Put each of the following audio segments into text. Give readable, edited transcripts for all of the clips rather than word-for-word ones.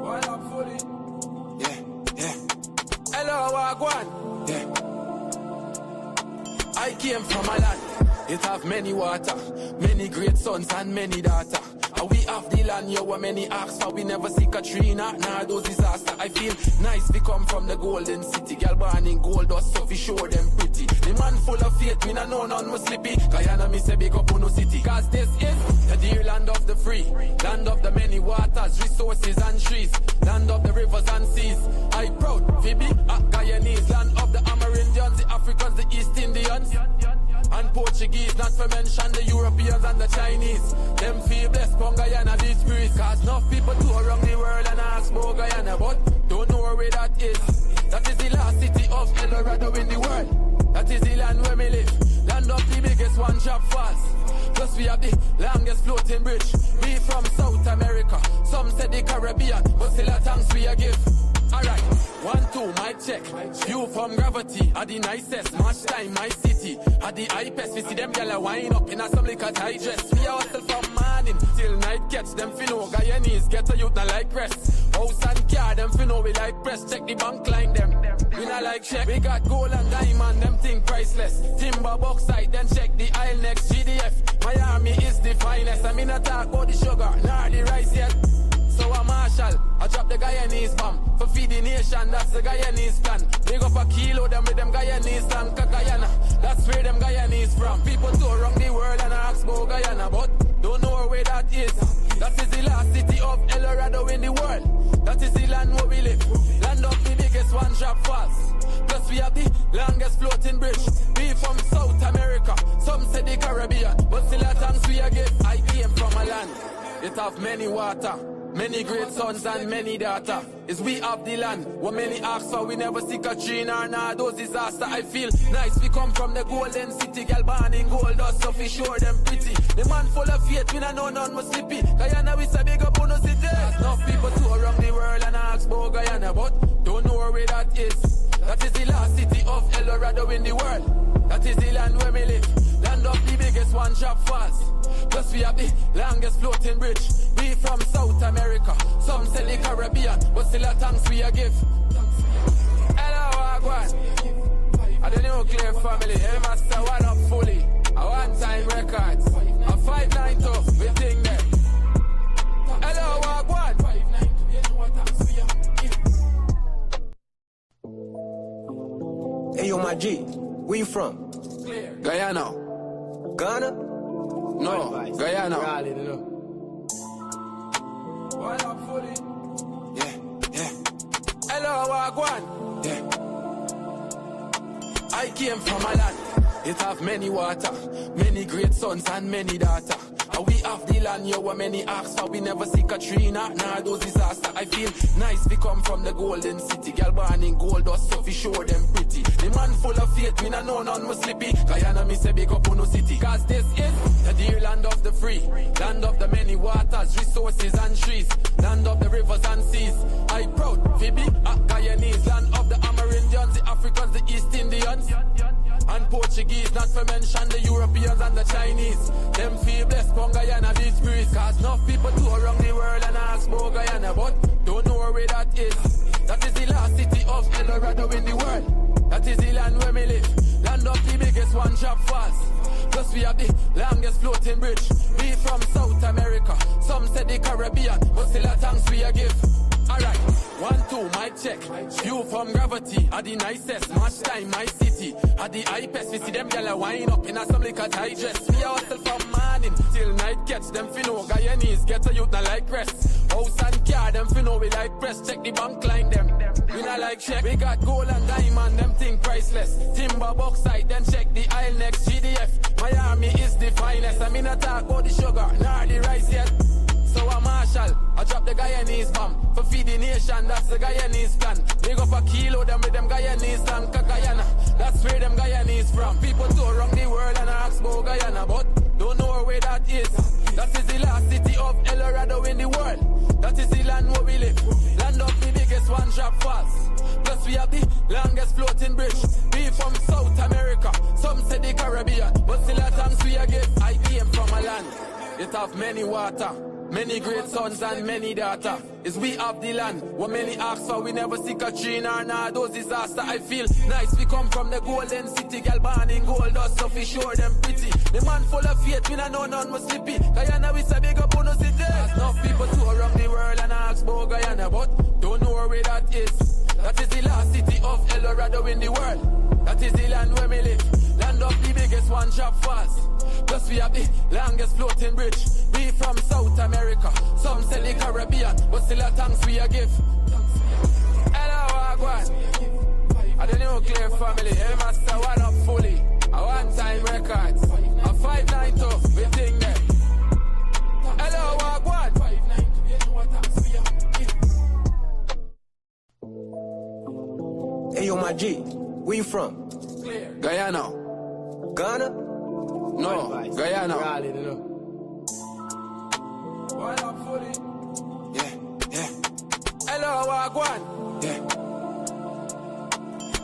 While I'm fully. Yeah. Hello, Wagwan. Yeah. I came from a land. It have many water, many great sons and many daughters. We have the land, yo, many ask for. We never see Katrina, nah, those disaster. I feel nice, we come from the golden city. Girl born in gold dust, so we show them pretty. The man full of faith, me nah know none must slippy. Guyana, me say big up on no city. Cause this is the dear land of the free, land of the many waters, resources and trees, land of the rivers and seas. I proud, Phoebe, Guyanese, land of the Amerindians, the Africans, the East Indians. And Portuguese, not to mention the Europeans and the Chinese. Them feel blessed from Guyana, this breeze. Cause enough people tour around the world and ask about Guyana, but don't know where that is. That is the last city of El Dorado in the world. That is the land where we live. Land of the biggest one-drop falls. Plus we have the longest floating bridge. We from South America, some say the Caribbean, but still a thanks we a give. Alright, 1, 2, mic check. You from Gravity, are the nicest. Match time, my city. Are the hypest. We see them gyal wind up in a some liquor tight dress. We hustle from morning till night catch them finno. Guyanese get a youth not like rest. House and car them finno we like press. Check the bank line them. We not like check. We got gold and diamond, them thing priceless. Timber bauxite, then check the aisle next. GDF, Miami is the finest. I mean I talk about the sugar, nor the rice yet. So a Marshall, I drop the Guyanese bomb. For feed the nation, that's the Guyanese plan. Big up a kilo, them with them Guyanese land. Guyana, that's where them Guyanese from. People tour around the world and ask about Guyana, but don't know where that is. That is the last city of El Dorado in the world. That is the land where we live. Land of the biggest one-drop falls. Plus we have the longest floating bridge. We from South America, some say the Caribbean, but still a thanks we a give. I came from a land, it have many water, many great sons and many daughters. Is we have the land, what many ask for, we never see Katrina or nah, those disaster. I feel nice, we come from the golden city. Girl born in gold dust, so we sure them pretty. The man full of faith, we nah know none must slippy. Guyana, we say big up on no city. Enough people tour around the world and ask about Guyana, but don't know where that is. That is the last city of El Dorado in the world. That is the land where we live. Land of the biggest one-drop falls. Plus we have the longest floating bridge. We from South America, some say the Caribbean, but still a thanks we a give. Hello, Wagwan. I the nuclear family, hey master, one up fully. A one-time records, a 592, we think that. Hello, Wagwan. Hey yo, my G, where you from? Guyana. Ghana? No, Guyana. Yeah. Hello, Wagwan. Yeah. I came from a land. It have many water, many great sons and many daughters. We have the land, yo, many ask for. We never see Katrina, nah, those disaster. I feel nice, we come from the golden city. Girl born in gold dust, so we show them pretty. The man full of faith, me nah know none must slippy. Guyana, me say big up on no city. Cause this is the dear land of the free, land of the many waters, resources and trees, land of the rivers and seas. I proud, Phoebe, Guyanese, land of the Amerindians, the Africans, the East Indians. And Portuguese, not to mention the Europeans and the Chinese. Them feel blessed from Guyana, this breeze. Cause enough people tour around the world and ask about Guyana, but don't know where that is. That is the last city of El Dorado in the world. That is the land where we live. Land of the biggest one-drop falls. Plus we have the longest floating bridge. We from South America, some say the Caribbean, but still a thanks we a give. Alright, 1, 2, mic check. You from Gravity, are the nicest. Match time, my city. Are the hypest. We see them gyal wind up in a some liquor tight dress. We hustle from morning till night catch them finno. Guyanese get a youth not like rest. House and car them finno we like press. Check the bank line them. We not like check. We got gold and diamond, them thing priceless. Timber bauxite, then check the aisle next. GDF, Miami is the finest. I mean I talk about the sugar, nor the rice yet. So a Marshall, I drop the Guyanese bomb. For feed the nation, that's the Guyanese plan. Big up a kilo, them with them Guyanese land. Guyana, that's where them Guyanese from. People tour around the world and ask about Guyana, but don't know where that is. That is the last city of El Dorado in the world. That is the land where we live. Land of the biggest one-drop falls. Plus we have the longest floating bridge. We from South America, some say the Caribbean, but still a thanks we a give. I came from a land, it have many water, many great sons and many daughters. Is we of the land, what many ask for, we never see Katrina or those disaster. I feel nice, we come from the golden city, girl born in gold dust, so we sure them pretty. The man full of faith, we don't know none was slippy. Guyana, we say big up on the city. Enough people tour around the world and ask about Guyana, but don't know where that is. That is the last city of El Dorado in the world. That is the land where we live. Land of the biggest one drop fast. Plus we have the longest floating bridge. We from South America, some say the Caribbean, but still a thanks we a give. Hello, Wagwan. I the nuclear family, hey master, one up fully. A one-time records, a 592, we think that. Hello, Wagwan. Hey yo, my G, where you from? Guyana. Ghana? No, Guyana. Yeah. Hello, Wagwan. Yeah.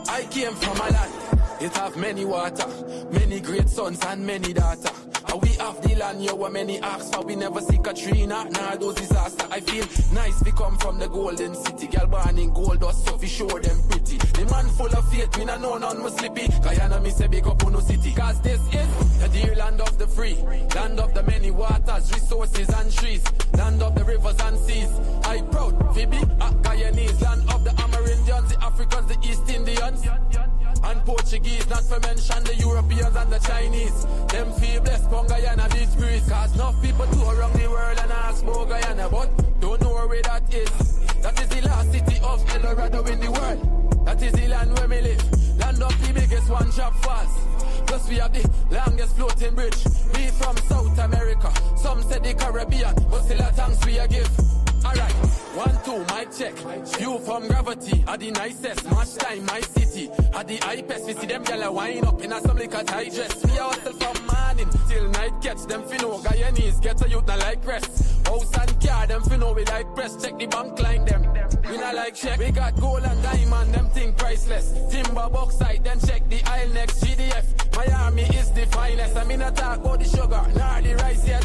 I came from a land, it have many water, many great sons and many daughters. And we have the land, yo, where many ask for, we never see Katrina, those disaster. I feel nice, we come from the golden city, girl born in gold dust, so we sure them pretty. The man full of faith, we don't know none was slippy. Guyana, me say big up on no city. Cause this is the dear land of the free, land of the many waters, resources and trees, land of the rivers and seas. I proud, Phoebe, Guyanese, land of the Amerindians, the Africans, the East Indians, and Portuguese, not to mention the Europeans and the Chinese. Them feel blessed from Guyana beach breeze. Cause enough people tour around the world and ask about Guyana, but don't know where that is. That is the last city of El Dorado in the world. That is the land where we live. Land of the biggest one drop fast. Plus we have the longest floating bridge. We from South America, some say the Caribbean, but still a thanks we a give. Alright, 1, 2, mic check. View from gravity, are the nicest. Match time, my city. Are the hypest, we see them gyal wind up in a some liquor tight dress. We are hustle from morning till night catch. Them finno Guyanese, get a youth not like rest. House and car, them finno we like press. Check the bank line them. We not like check. We got gold and diamond, them thing priceless. Timber bauxite, then check the aisle next. GDF, Miami is the finest. I mean I talk about the sugar, nor the rice yet.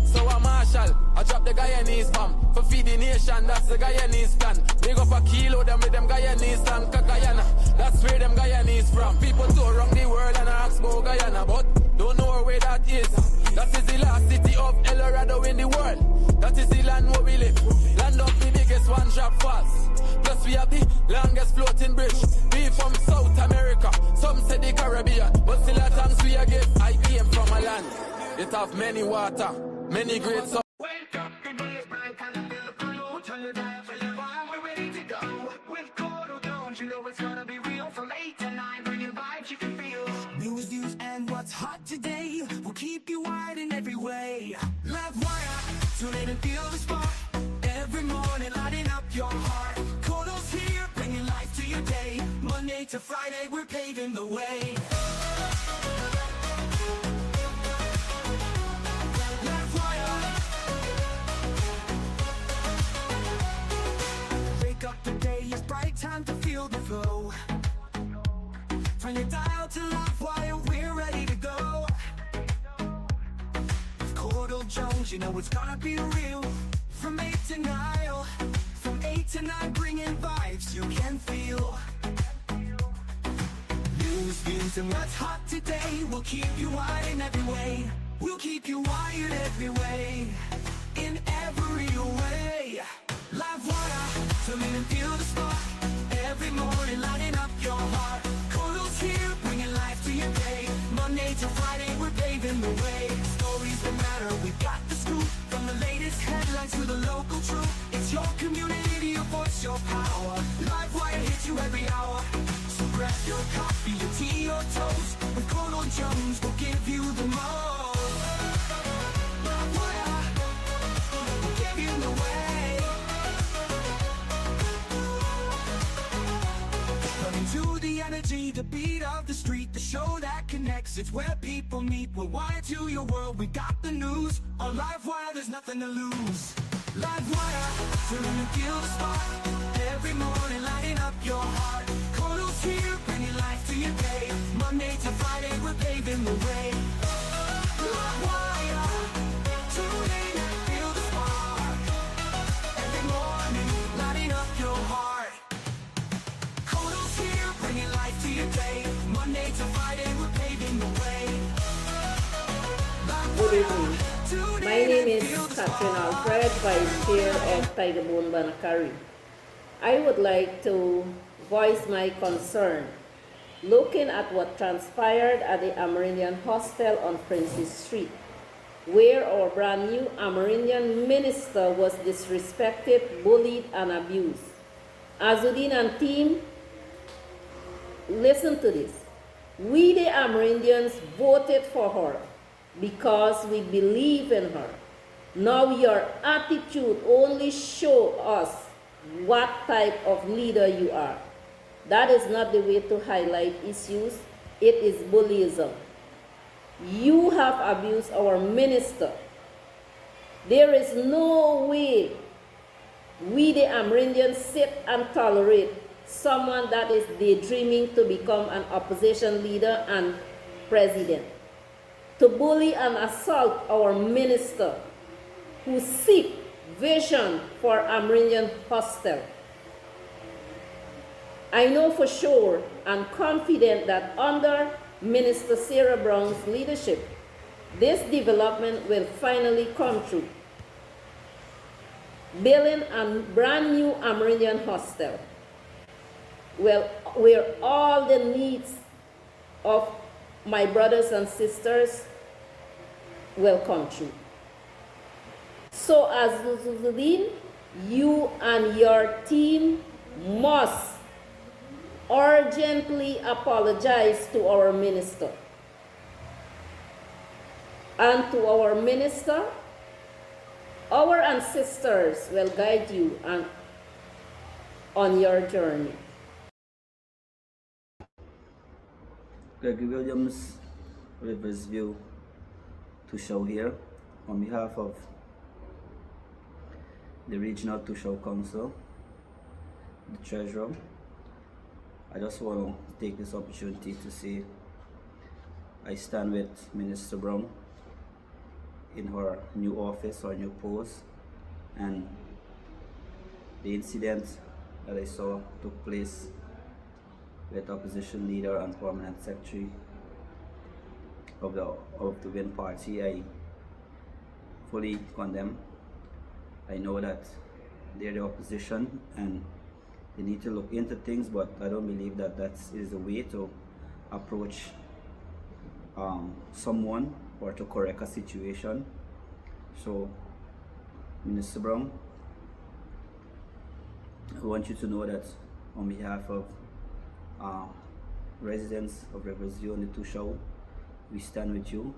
So a Marshall, I drop the Guyanese bomb. For feed the nation, that's the Guyanese plan. Big up a kilo, them with them Guyanese land. Guyana, that's where them Guyanese from. People tour around the world and ask about Guyana, but don't know where that is. That is the last city of El Dorado in the world. That is the land where we live. Land of the biggest one drop fast. Plus we have the longest floating bridge. We from South America, some say the Caribbean, but still a thanks we a give. I came from a land, it have many water, many great songs. Wake up, the day is bright, and I feel the blue. Turn your dial for your vibe, we're ready to go. With Courdel Jones, you know it's gonna be real. From 8 to 9, bring your vibes you can feel. News, and what's hot today will keep you wide in every way. Livewire, tune in and feel the spark. Every morning, lighting up your heart. Courdel's here, bringing life to your day. Monday to Friday, we're paving the way. Time to feel the flow. Turn your dial to Livewire, we're ready to go. With Courdel Jones, you know it's gonna be real. From 8 to 9, from 8 to 9, bringing vibes you can feel. News, views, and what's hot today will keep you wired in every way. We'll keep you wired every way, in every way. Livewire, tune in and feel the spark. Every morning lighting up your heart. Courdel's here, bringing life to your day. Monday to Friday, we're paving the way. Stories that matter, we've got the scoop. From the latest headlines to the local truth. It's your community, your voice, your power. Livewire hits you every hour. So grab your coffee, your tea, or toast. With Courdel Jones, we'll give you the most. Livewire, we'll give you the way. To the energy, the beat of the street, the show that connects, it's where people meet. We're wired to your world, we got the news. On Livewire, there's nothing to lose. Livewire, turn and feel the spark. Every morning, lighting up your heart. Courdel's here, bringing life to your day. Monday to Friday, we're paving the way. Livewire, tune in and feel the spark. Good evening. My name is Catherine Alfred, Vice Chair of Tigerbone Banakari. I would like to voice my concern looking at what transpired at the Amerindian Hostel on Francis Street, where our brand new Amerindian minister was disrespected, bullied, and abused. Azuddin and team, listen to this. We, the Amerindians, voted for her because we believe in her. Now your attitude only shows us what type of leader you are. That is not the way to highlight issues. It is bullyism. You have abused our minister. There is no way we, the Amerindians, sit and tolerate someone that is daydreaming to become an opposition leader and president, to bully and assault our minister who seek vision for Amerindian Hostel. I know for sure and confident that under Minister Sarah Brown's leadership, this development will finally come true. Building a brand new Amerindian Hostel, well, where all the needs of my brothers and sisters will come true. So as Azuddin, you and your team must urgently apologize to our minister. And to our minister, our ancestors will guide you on your journey. Gregory Williams, Riversview, Tushau here, on behalf of the Regional Tushau Council, the Treasurer. I just want to take this opportunity to say I stand with Minister Brown in her new office or new post, and the incident that I saw took place with opposition leader and permanent secretary of the Win Party. I fully condemn. I know that they're the opposition and they need to look into things, but I don't believe that that is the way to approach someone or to correct a situation. So, Minister Brown, I want you to know that on behalf of residents of Riversview and the Tushau, we stand with you,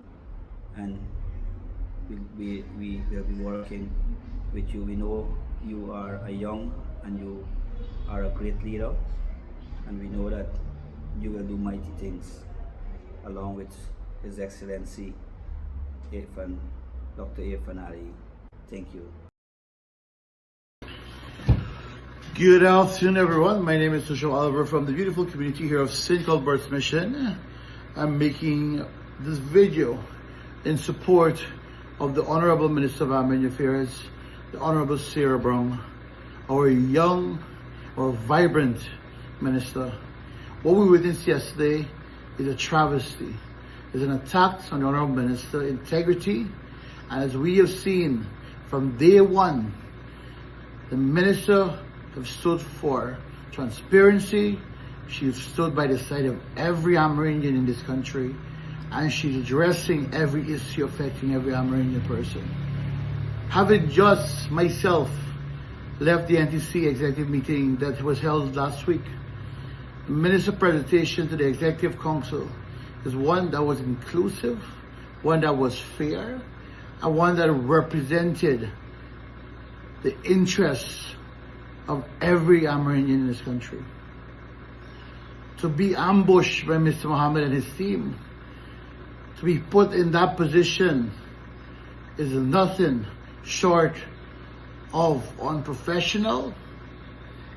and we will be working with you. We know you are a young and you are a great leader, and we know that you will do mighty things along with His Excellency Dr. Irfan Ali. Thank you. Good afternoon, everyone. My name is Tushau Oliver from the beautiful community here of St. Colbert's Mission. I'm making this video in support of the Honorable Minister of Amerindian Affairs, the Honorable Sarah Brown, our young, our vibrant minister. What we witnessed yesterday is a travesty. It's an attack on the Honorable Minister integrity, and as we have seen from day one, the minister have stood for transparency. She's stood by the side of every Amerindian in this country, and she's addressing every issue affecting every Amerindian person. Having just myself left the NTC executive meeting that was held last week, the minister's presentation to the Executive Council is one that was inclusive, one that was fair, and one that represented the interests of every Amerindian in this country. To be ambushed by Mr. Mohammed and his team, to be put in that position, is nothing short of unprofessional,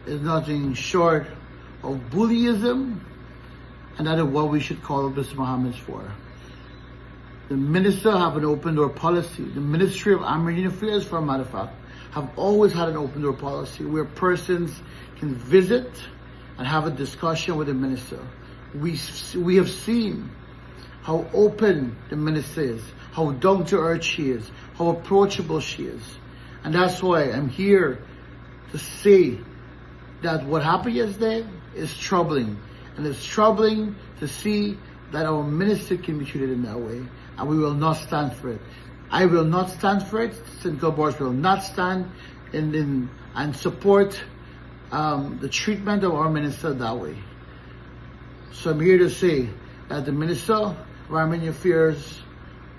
is nothing short of bullyism, and that is what we should call Mr. Mohammed for. The minister have an open door policy. The Ministry of Amerindian Affairs, for a matter of fact, have always had an open door policy where persons can visit and have a discussion with the minister. We have seen how open the minister is, how down to earth she is, how approachable she is. And that's why I'm here to say that what happened yesterday is troubling. And it's troubling to see that our minister can be treated in that way. And we will not stand for it. I will not stand for it. Syndical boards will not stand and support the treatment of our minister that way. So I'm here to say that the Minister of Environment Affairs,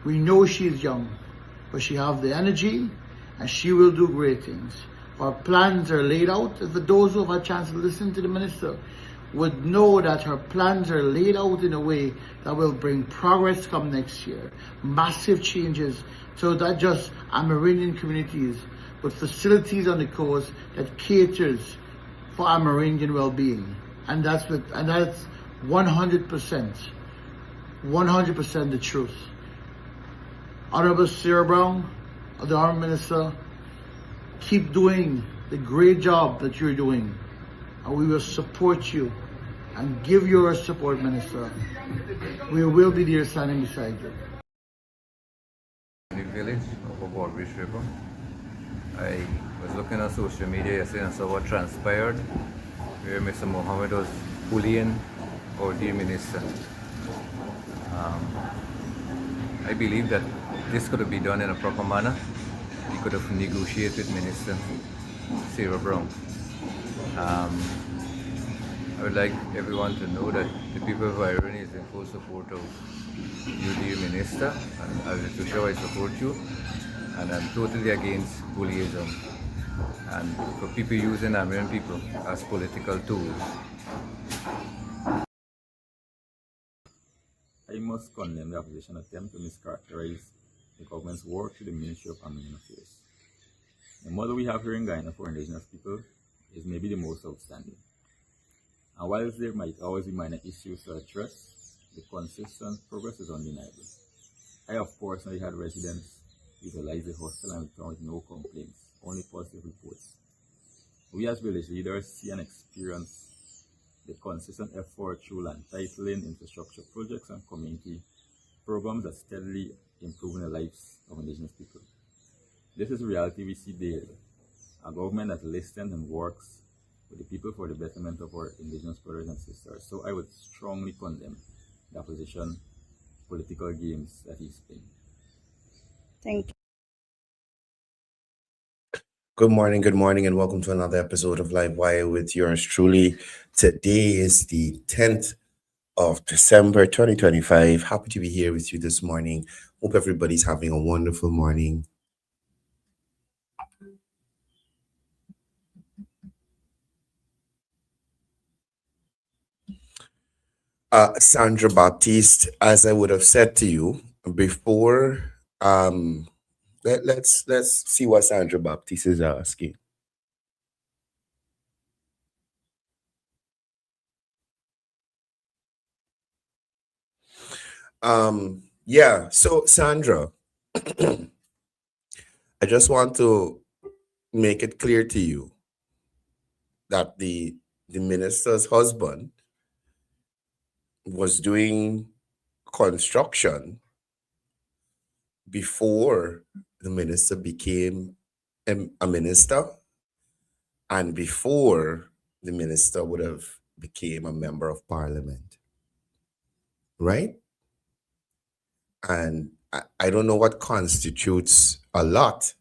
we know she is young, but she has the energy and she will do great things. Our plans are laid out. And for those who have had a chance to listen to the Minister, would know that her plans are laid out in a way that will bring progress come next year. Massive changes, so not just Amerindian communities, but facilities on the coast that caters for Amerindian well-being. And that's 100% the truth. Honorable Sarah Brown, the Honorable Minister, keep doing the great job that you're doing. And we will support you and give you our support, Minister. We will be there standing beside you. In the village of Baldbridge River, I was looking on social media yesterday and saw what transpired, where Mr. Mohammed was bullying our dear minister. I believe that this could have been done in a proper manner. We could have negotiated with Minister Sarah Brown. I would like everyone to know that the people of Ireland is in full support of you, dear Minister, and as a show I support you, and I'm totally against bullyism and for people using American people as political tools. I must condemn the opposition attempt to mischaracterize the government's work to the Ministry of American Affairs. The model we have here in Guyana for indigenous people is maybe the most outstanding. And whilst there might always be minor issues to address, the consistent progress is undeniable. I have personally had residents utilize the hostel and return with no complaints, only positive reports. We as village leaders see and experience the consistent effort through land titling, infrastructure projects, and community programs that steadily improving the lives of indigenous people. This is a reality we see daily. A government that listens and works with the people for the betterment of our indigenous brothers and sisters. So I would strongly condemn the opposition political games that he's playing. Thank you. Good morning, and welcome to another episode of Livewire with yours truly. Today is the 10th of December, 2025. Happy to be here with you this morning. Hope everybody's having a wonderful morning. Sandra Baptiste, as I would have said to you before, let's see what Sandra Baptiste is asking. Yeah, so Sandra, I just want to make it clear to you that the minister's husband was doing construction before the minister became a minister and before the minister would have became a member of parliament, right? And I don't know what constitutes a lot.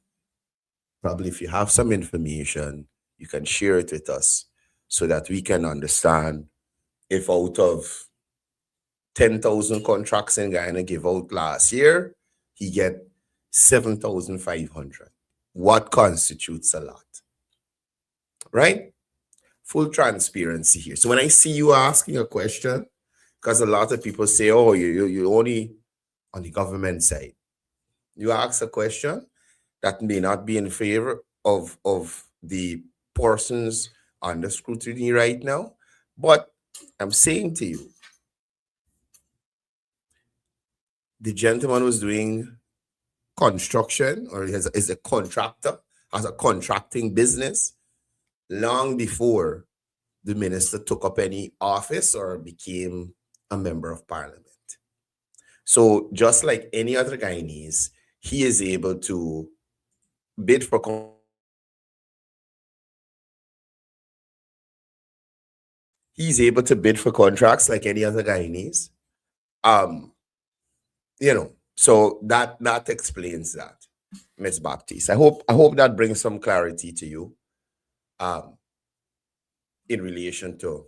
Probably if you have some information, you can share it with us so that we can understand if out of 10,000 contracts in Guyana give out last year, he get 7,500. What constitutes a lot? Right? Full transparency here. So when I see you asking a question, because a lot of people say, oh, you only on the government side. You ask a question that may not be in favor of the persons under scrutiny right now, but I'm saying to you, the gentleman was doing construction, or is a contractor, has a contracting business long before the minister took up any office or became a member of parliament. So just like any other Guyanese, he is able to bid for he's able to bid for contracts like any other Guyanese. So that explains that, Miss Baptiste. I hope that brings some clarity to you in relation to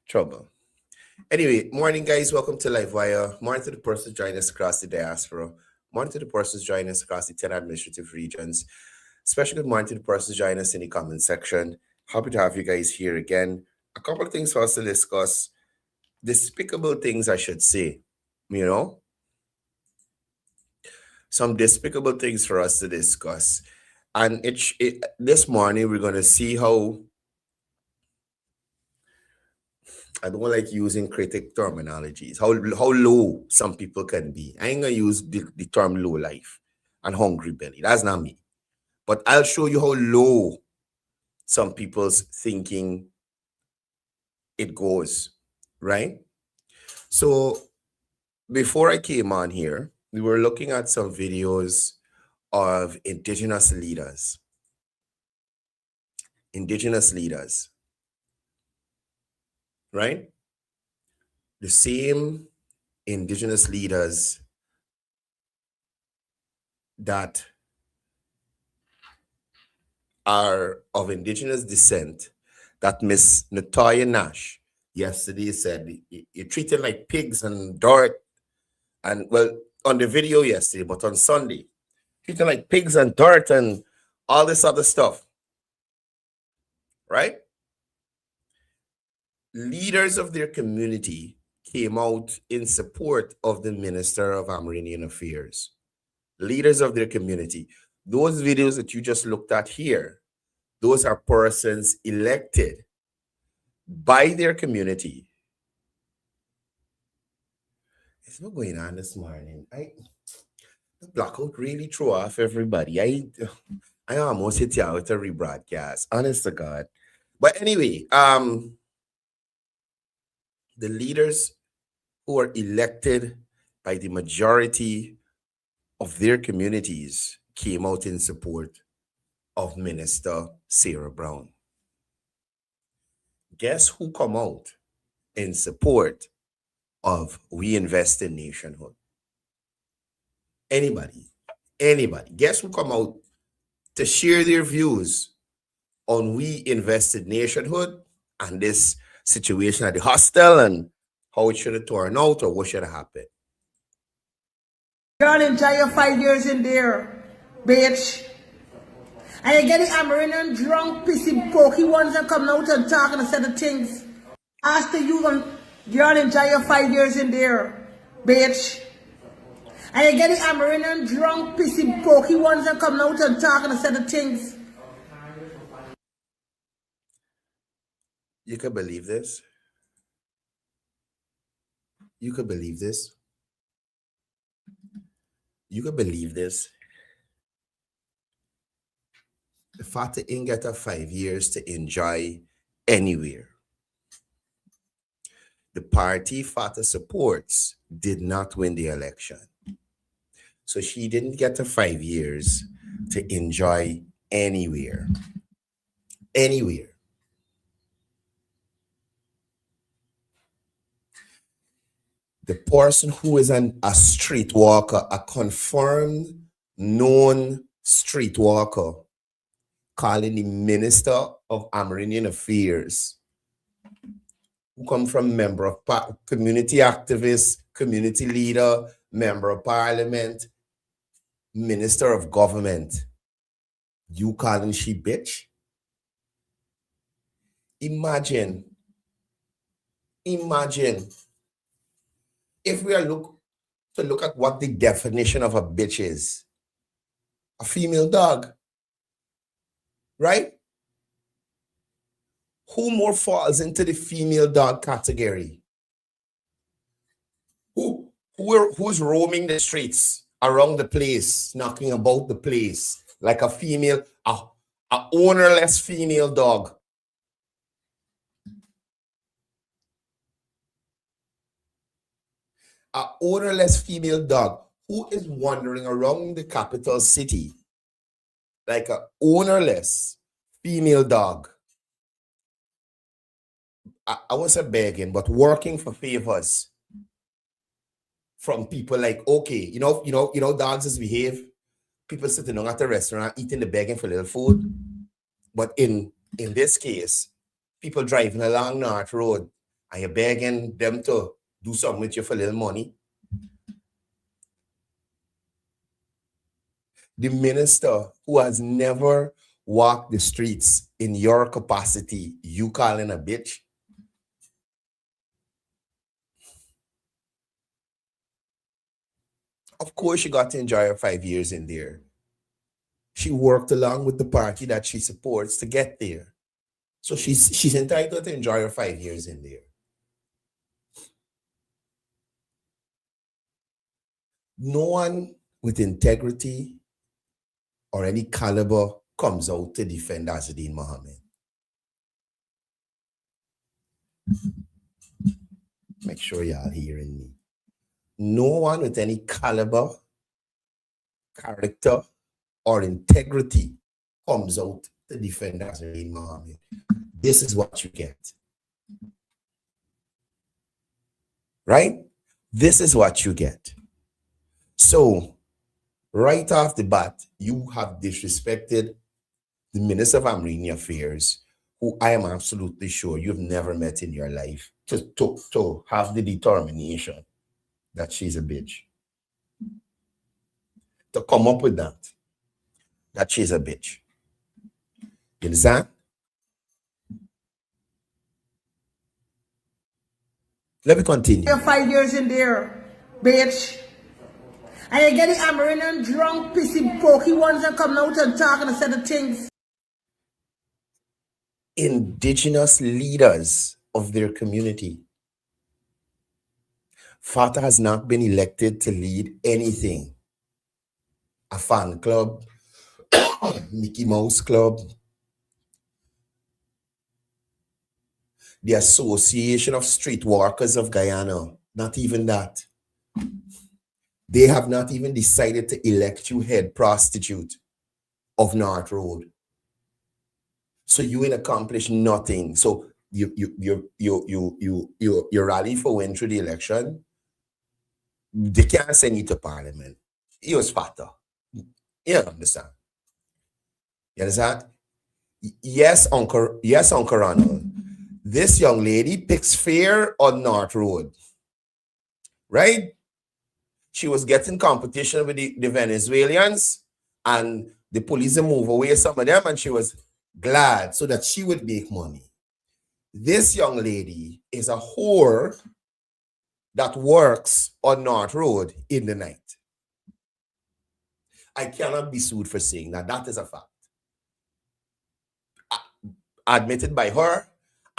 trouble. Anyway, morning, guys. Welcome to Livewire. Morning to the persons joining us across the diaspora. Morning to the persons joining us across the 10 administrative regions. Special good morning to the persons joining us in the comment section. Happy to have you guys here again. A couple of things for us to discuss. Despicable things, I should say. Some despicable things for us to discuss. And this morning, we're going to see how, I don't like using critic terminologies, how low some people can be. I ain't going to use the term low life and hungry belly. That's not me. But I'll show you how low some people's thinking it goes, right? So before I came on here, we were looking at some videos of indigenous leaders. Right? The same indigenous leaders that are of indigenous descent that Miss Natoya Nash yesterday said you're treated like pigs and dirt. And well, on the video yesterday, but on Sunday, treated like pigs and dirt and all this other stuff. Right? Leaders of their community came out in support of the Minister of Amerindian Affairs. Leaders of their community. Those videos that you just looked at here, those are persons elected by their community. It's not going on this morning. The blackout really threw off everybody. I almost hit you out with a rebroadcast, honest to God. But anyway, the leaders who are elected by the majority of their communities came out in support of Minister Sarah Brown. Guess who come out in support of We Invest in Nationhood? Anybody. Guess who come out to share their views on We Invest in Nationhood and this situation at the hostel and how it should have turned out or what should have happened? Girl, enjoy your 5 years in there, bitch. And you get the Amerindian drunk, pissy, pokey ones that come out and talk and a set of things. After you, girl, enjoy your 5 years in there, bitch. And you get the Amerindian drunk, pissy, pokey ones that come out and talk and a set of things. You could believe this? You could believe this? You could believe this? The Fata ain't get 5 years to enjoy anywhere. The party Fata supports did not win the election. So she didn't get 5 years to enjoy anywhere. Anywhere. The person who is a streetwalker, a confirmed, known streetwalker, calling the Minister of Amerindian Affairs, who come from member of community activist, community leader, member of parliament, minister of government. You calling she bitch? Imagine if we are look at what the definition of a bitch is. A female dog. Right? Who more falls into the female dog category? Who's roaming the streets around the place, knocking about the place like a female, a ownerless female dog? A ownerless female dog who is wandering around the capital city like a ownerless female dog. I wasn't begging, but working for favors from people like, okay, dogs is behave. People sitting down at the restaurant eating the begging for little food. But in this case, people driving along North Road and you're begging them to do something with you for little money. The minister who has never walked the streets in your capacity, you calling a bitch. Of course, she got to enjoy her 5 years in there. She worked along with the party that she supports to get there. So she's entitled to enjoy her 5 years in there. No one with integrity or any caliber comes out to defend Azadeen Mohammed. Make sure y'all hearing me. No one with any caliber, character, or integrity comes out to defend Azadeen Mohammed. This is what you get. Right? This is what you get. So, right off the bat, you have disrespected the Minister of Armenian Affairs, who I am absolutely sure you've never met in your life, to have the determination that she's a bitch. To come up with that she's a bitch. You understand? Let me continue. You're 5 years in there, bitch. And you get the Amerindian drunk, pissy, pokey ones that come out and talk and say the things. Indigenous leaders of their community. Fata has not been elected to lead anything. A fan club, Mickey Mouse Club, the Association of Street Workers of Guyana, not even that. They have not even decided to elect you head prostitute of North Road. So you ain't accomplished nothing. So you rally for win through the election. They can't send you to parliament. You was fatter. You understand? You understand? Yes, Uncle Ronald. This young lady picks fare on North Road. Right? She was getting competition with the Venezuelans, and the police move away some of them, and she was glad so that she would make money. This young lady is a whore that works on North Road in the night. I cannot be sued for saying that. That is a fact. Admitted by her,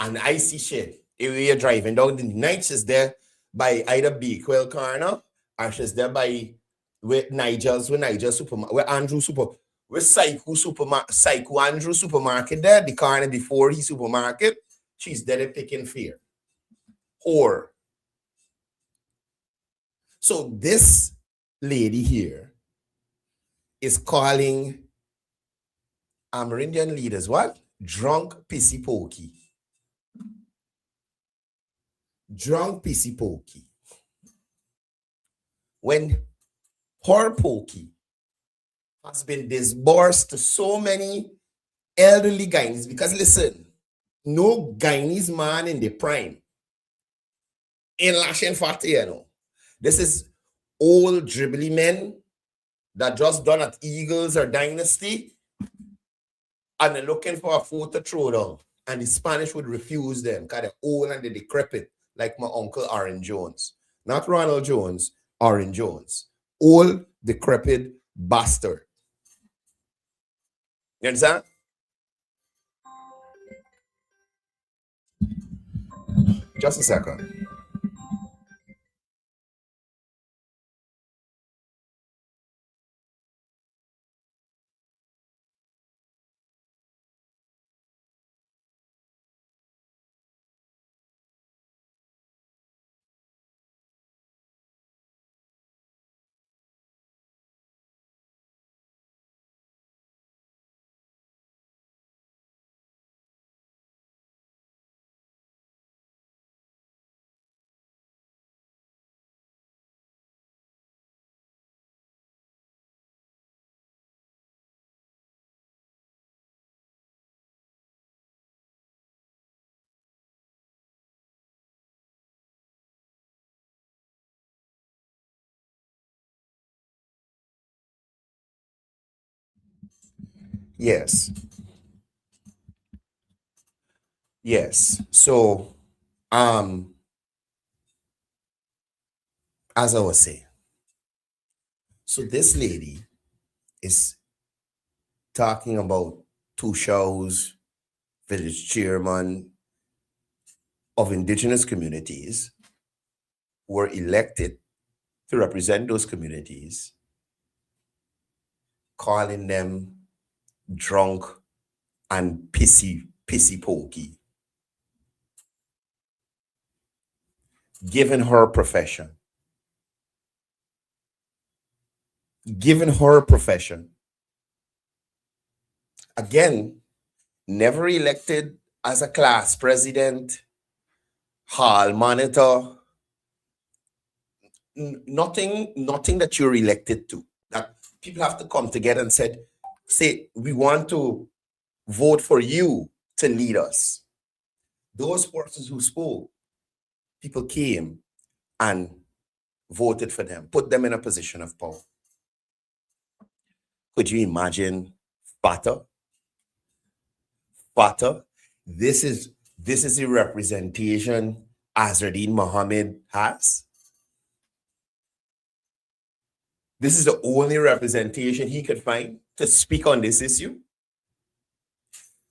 and I see shit. If you're driving down the night, she's there by either Bakewell Corner, or she's there by with Niger Supermarket, where Andrew Super, with Psycho Andrew Supermarket there, the corner before his supermarket. She's there picking fare. Or so this lady here is calling Amerindian leaders what? Drunk pissy pokey. Drunk pissy pokey. When her pokey has been disbursed to so many elderly Guyanese, because listen, no Guyanese man in the prime in lashing 40, you know. This is old dribbly men that just done at Eagles or Dynasty, and they're looking for a foot to throw down. And the Spanish would refuse them because they're old and they're decrepit, like my uncle Aaron Jones. Not Ronald Jones, Aaron Jones. Old, decrepit bastard. You understand? Just a second. Yes. Yes. So, as I was saying, so this lady is talking about two shows, village chairman of indigenous communities who were elected to represent those communities, calling them drunk and pissy pokey, given her profession. Given her profession. Again, never elected as a class president, hall monitor, nothing that you're elected to. That people have to come together and say, we want to vote for you to lead us. Those persons who spoke, people came and voted for them, put them in a position of power. Could you imagine Fatah? This is the representation Azradeen Mohammed has. This is the only representation he could find to speak on this issue.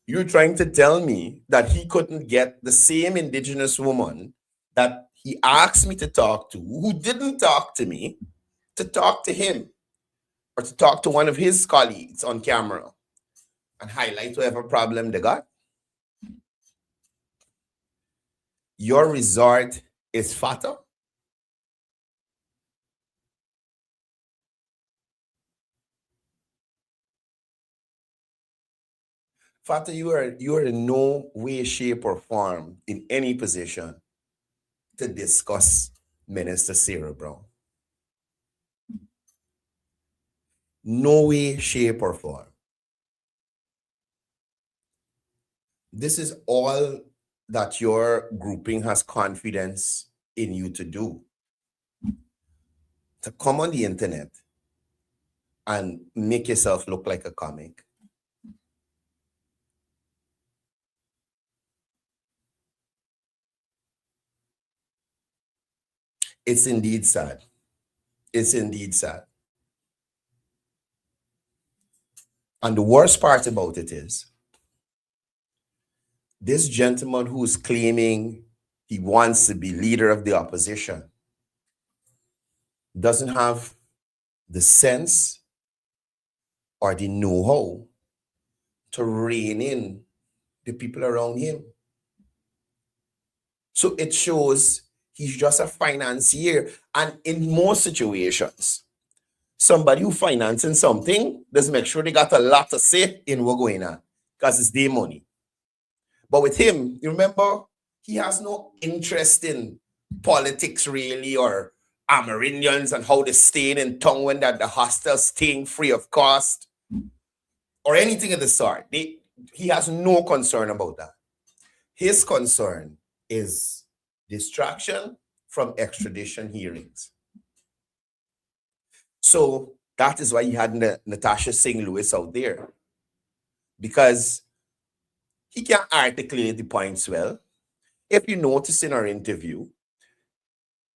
You're trying to tell me that he couldn't get the same indigenous woman that he asked me to talk to, who didn't talk to me, to talk to him or to talk to one of his colleagues on camera and highlight whatever problem they got? Your resort is Fatah? Fatah, you are in no way, shape, or form in any position to discuss Minister Sarah Brown. No way, shape, or form. This is all that your grouping has confidence in you to do. To come on the internet and make yourself look like a comic. It's indeed sad. It's indeed sad. And the worst part about it is, this gentleman who is claiming he wants to be leader of the opposition doesn't have the sense or the know-how to rein in the people around him. So it shows he's just a financier. And in most situations, somebody who financing something does make sure they got a lot to say in what's going on because it's their money. But with him, you remember, he has no interest in politics really, or Amerindians and how they staying in town when they're at the hostel staying free of cost or anything of the sort. He has no concern about that. His concern is distraction from extradition hearings. So that is why you had Natasha St. Louis out there, because he can't articulate the points well. If you notice in our interview,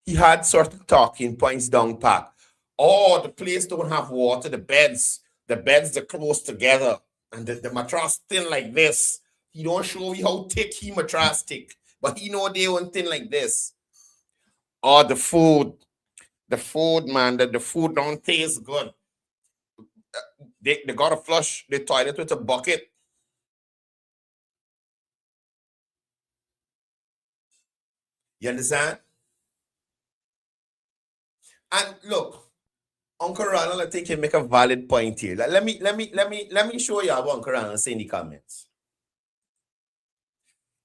he had sort of talking points down pat. Oh, the place don't have water, the beds are close together, and the mattress thin like this. He don't show you how thick he mattress thick, but he know they want thin like this. Oh, the food, man, the food don't taste good. They gotta flush the toilet with a bucket. You understand? And look, Uncle Ronald, I think he make a valid point here. Let me show you what Uncle Ronald say in the comments.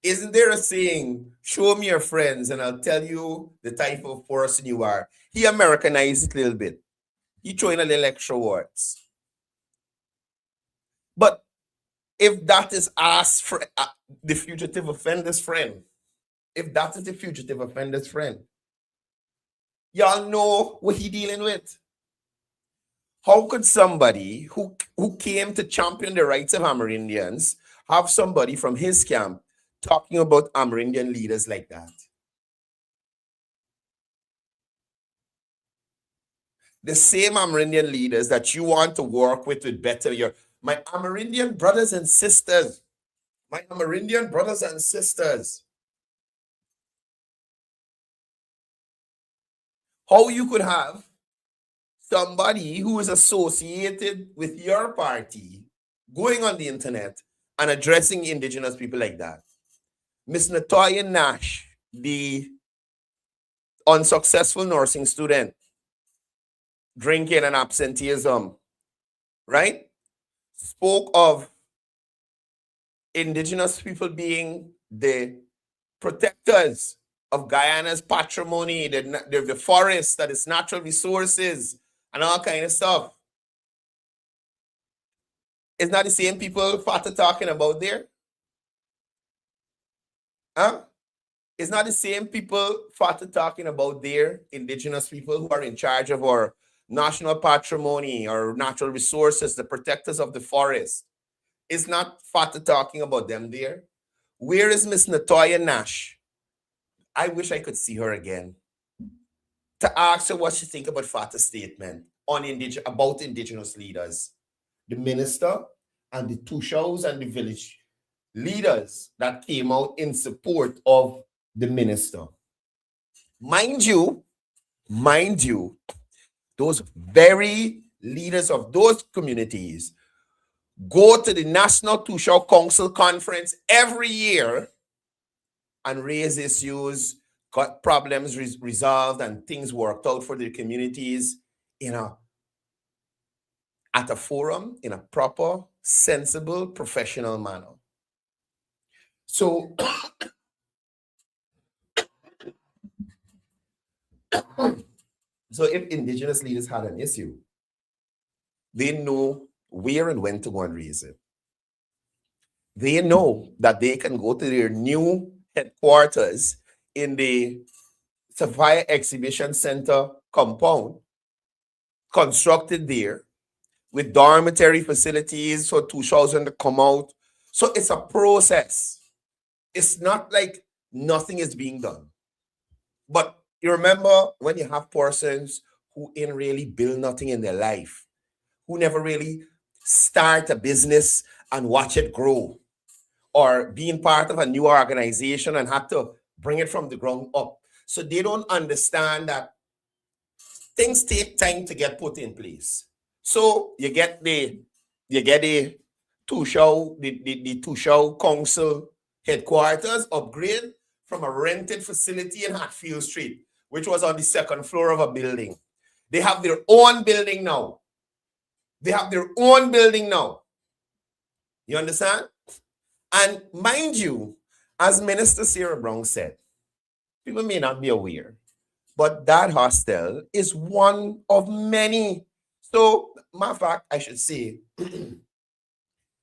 Isn't there a saying, show me your friends and I'll tell you the type of person you are? He Americanized it a little bit. He throw in a little extra words. But if that is the fugitive offender's friend, if that is the fugitive offender's friend, y'all know what he dealing with. How could somebody who came to champion the rights of Amerindians have somebody from his camp talking about Amerindian leaders like that? The same Amerindian leaders that you want to work with better my Amerindian brothers and sisters. My Amerindian brothers and sisters. How you could have somebody who is associated with your party going on the internet and addressing indigenous people like that. Miss Natoya Nash, the unsuccessful nursing student, drinking and absenteeism, right? Spoke of indigenous people being the protectors of Guyana's patrimony, the forests, that its natural resources, and all kind of stuff. It's not the same people Fata talking about there? Huh? It's not the same people Fata talking about there, indigenous people who are in charge of our national patrimony or natural resources, the protectors of the forest. It's not Fata talking about them there. Where is Miss Natoya Nash? I wish I could see her again to ask her what she think about Fata's statement on about indigenous leaders. The minister and the Tushos and the village leaders that came out in support of the minister. Mind you, those very leaders of those communities go to the National Tushao Council Conference every year and raise issues, got problems resolved and things worked out for the communities at a forum in a proper, sensible, professional manner. So, if indigenous leaders had an issue, they know where and when to go and raise it. They know that they can go to their new headquarters in the Sapphire Exhibition Center compound, constructed there, with dormitory facilities for 2,000 to come out. So it's a process. It's not like nothing is being done. But you remember when you have persons who ain't really build nothing in their life, who never really start a business and watch it grow, or being part of a new organization and have to bring it from the ground up. So they don't understand that things take time to get put in place. So you get the Tushao Council headquarters upgrade from a rented facility in Hatfield Street, which was on the second floor of a building. They have their own building now. You understand? And mind you, as Minister Sarah Brown said, people may not be aware, but that hostel is one of many. So, matter of fact, I should say,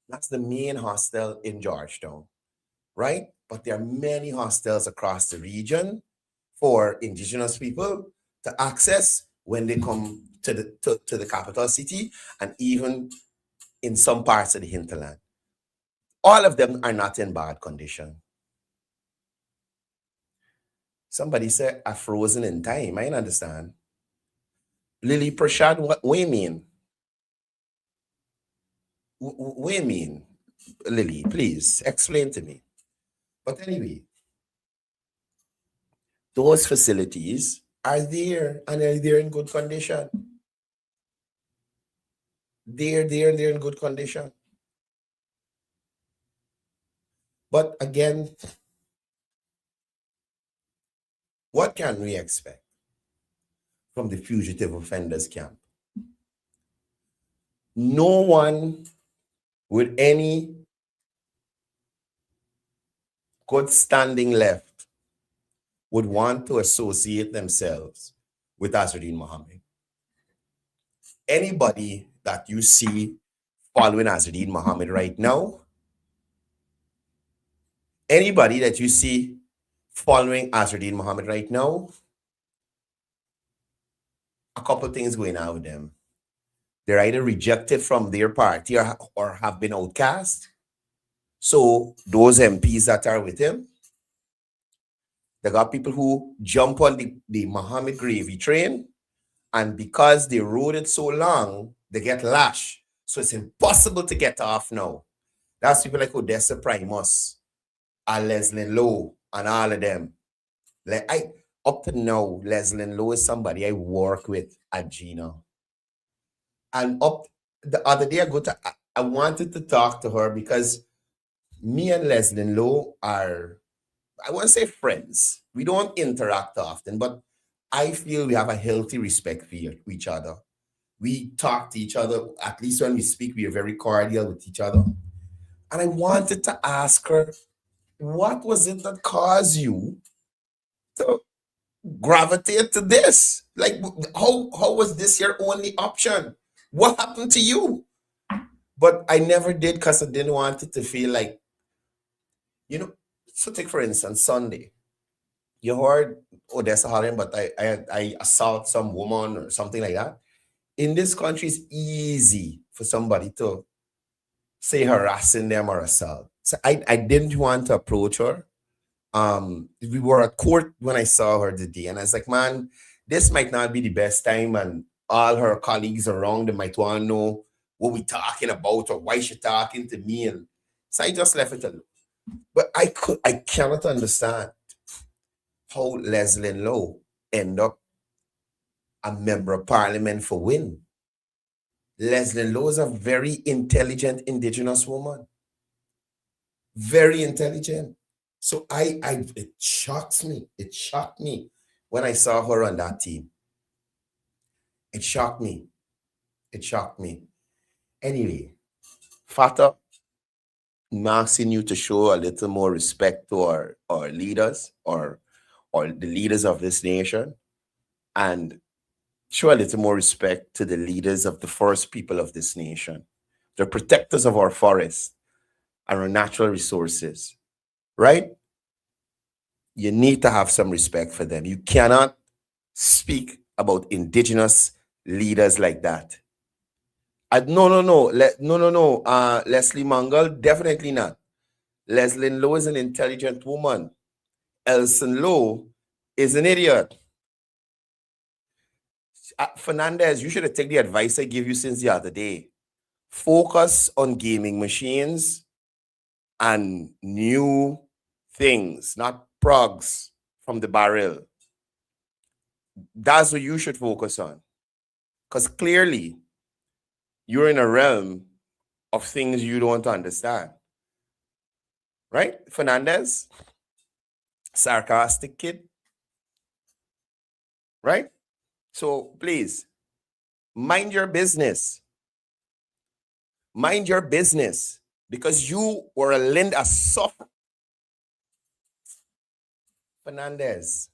that's the main hostel in Georgetown, right? But there are many hostels across the region for indigenous people to access when they come to the capital city, and even in some parts of the hinterland. All of them are not in bad condition. Somebody said, "I frozen in time." I don't understand. Lily Prashad, what do you mean? What do you mean, Lily? Please explain to me. But anyway, those facilities are there, and they're in good condition. They're in good condition. But again, what can we expect from the fugitive offenders camp? No one with any good standing left would want to associate themselves with Azruddin Mohammed. Anybody that you see following Azruddin Mohammed right now, a couple things going on with them. They're either rejected from their party or have been outcast. So those MPs that are with him, they got people who jump on the Muhammad gravy train, and because they rode it so long, they get lashed. So it's impossible to get off now. That's people like Odessa Primus, Leslie Lowe, and all of them. Like up to now, Leslie Lowe is somebody I work with at Gina. And up the other day, I wanted to talk to her because me and Leslie Lowe are, I won't say friends. We don't interact often, but I feel we have a healthy respect for each other. We talk to each other, at least when we speak, we are very cordial with each other. And I wanted to ask her, what was it that caused you to gravitate to this? Like, how was this your only option? What happened to you? But I never did because I didn't want it to feel like, so take for instance, Sunday. You heard Odessa hollering, but I assault some woman or something like that. In this country, it's easy for somebody to say harassing them or assault. So I didn't want to approach her. We were at court when I saw her today, and I was like, man, this might not be the best time, and all her colleagues around them might want to know what we talking about or why she talking to me. And so I just left it alone. But I cannot understand how Leslie Lowe end up a member of parliament for Win. Leslie Lowe is a very intelligent indigenous woman. Very intelligent. So it shocks me. It shocked me when I saw her on that team. It shocked me. It shocked me. Anyway, Fata, I'm asking you to show a little more respect to our leaders or the leaders of this nation, and show a little more respect to the leaders of the first people of this nation, the protectors of our forests and our natural resources, right? You need to have some respect for them. You cannot speak about indigenous leaders like that. No. Leslie Mangle, definitely not. Leslie Lowe is an intelligent woman. Elson Lowe is an idiot. Fernandez, you should have taken the advice I gave you since the other day. Focus on gaming machines and new things, not progs from the barrel. That's what you should focus on. Because clearly, you're in a realm of things you don't understand. Right, Fernandez? Sarcastic kid. Right? So please, mind your business. Mind your business. Because you were a suffer. Fernandez.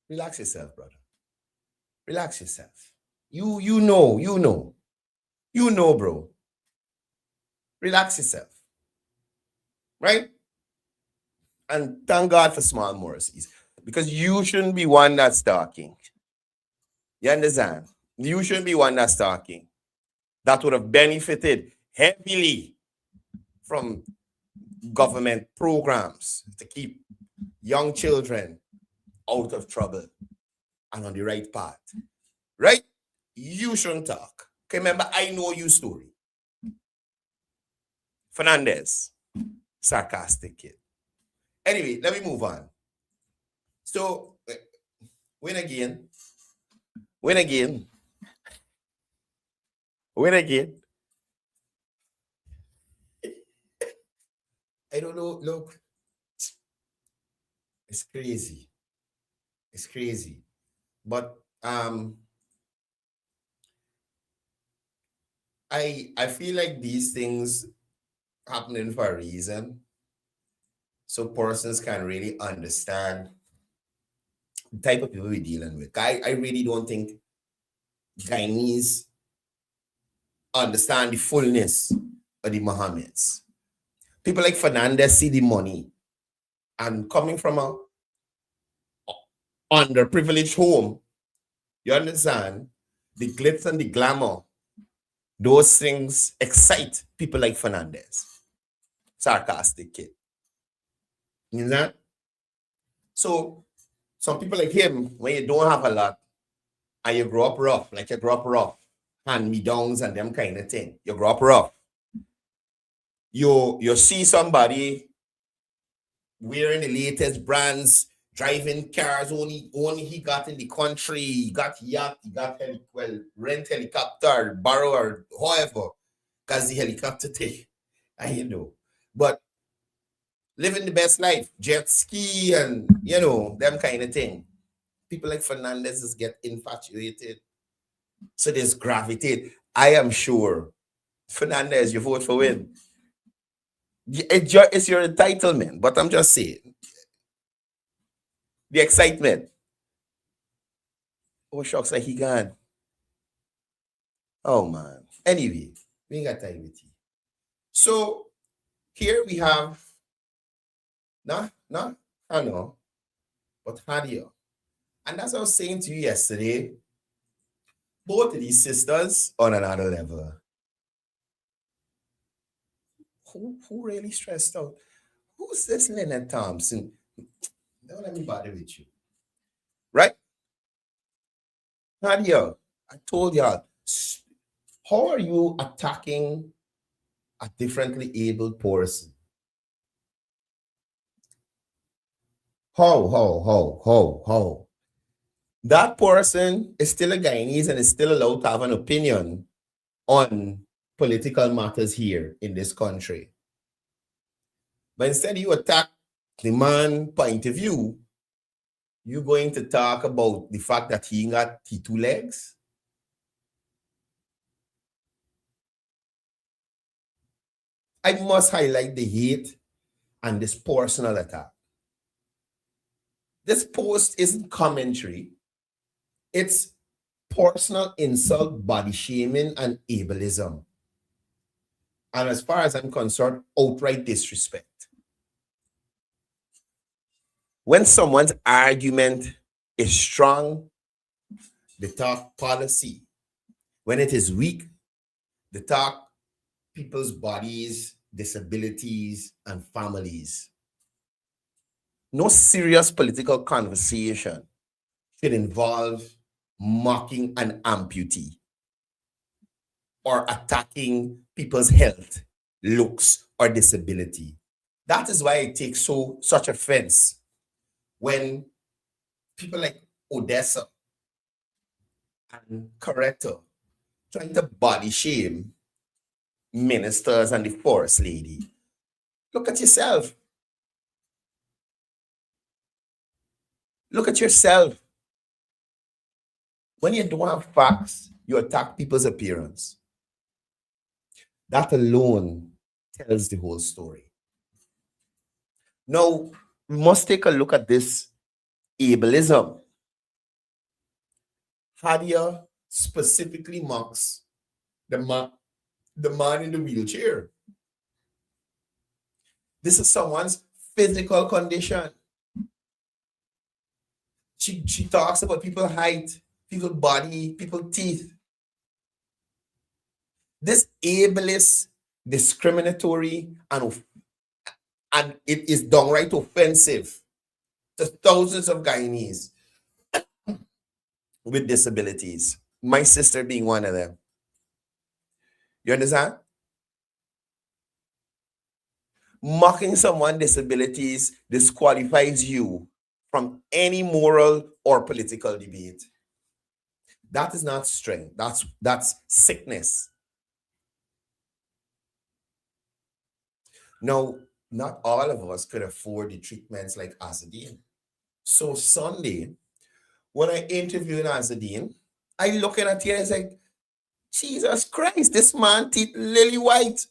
Relax yourself, brother. Relax yourself. You know, bro. Relax yourself. Right? And thank God for small mercies. Because you shouldn't be one that's talking. You understand? You shouldn't be one that's talking. That would have benefited heavily from government programs to keep young children out of trouble and on the right path. Right? You shouldn't talk. Okay, remember, I know your story. Fernandez, sarcastic kid. Anyway, let me move on. So, win again. I don't know. Look, it's crazy. But I feel like these things happening for a reason, so persons can really understand the type of people we're dealing with. I really don't think Guyanese understand the fullness of the Mohammeds. People like Fernandez see the money, and coming from a underprivileged home, you understand, the glitz and the glamour, those things excite people like Fernandez. Sarcastic kid. You know that? So some people like him, when you don't have a lot and you grow up rough, like you grow up rough, hand-me-downs and them kind of thing. You grow up rough. You see somebody wearing the latest brands, driving cars only he got in the country, he got yacht, he got rent helicopter, borrow or however, because the helicopter thing. And you know. But living the best life, jet ski and them kind of thing. People like Fernandez just get infatuated. So there's gravitate. I am sure, Fernandez, you vote for him. It's your entitlement, but I'm just saying. The excitement. Oh, shucks, like he gone. Oh, man. Anyway, we ain't got time with you. So, here we have, I know, but Hadia. And as I was saying to you yesterday, both of these sisters on another level. Who really stressed out? Who's this Lynette Thompson? Don't let me bother with you. Right? Nadia, I told y'all, how are you attacking a differently abled person? How? That person is still a Guyanese and is still allowed to have an opinion on political matters here in this country. But instead you attack the man point of view, you're going to talk about the fact that he got 2 legs? I must highlight the hate and this personal attack. This post isn't commentary. It's personal insult, body shaming, and ableism. And as far as I'm concerned, outright disrespect. When someone's argument is strong, they talk policy. When it is weak, they talk people's bodies, disabilities, and families. No serious political conversation should involve mocking an amputee or attacking people's health, looks, or disability. That is why it takes such offense when people like Odessa and Coretta trying to body shame ministers and the First Lady. Look at yourself. Look at yourself. When you don't have facts, you attack people's appearance. That alone tells the whole story. Now, we must take a look at this ableism. Hadia specifically mocks the man in the wheelchair. This is someone's physical condition. She talks about people's height, people's body, people's teeth. This ableist, discriminatory, and it is downright offensive to thousands of Guyanese with disabilities. My sister being one of them. You understand? Mocking someone's disabilities disqualifies you from any moral or political debate. That is not strength. That's sickness. Now, not all of us could afford the treatments like Azadine. So Sunday, when I interviewed Azadine, I looking at her and I was like, Jesus Christ, this man teeth lily white.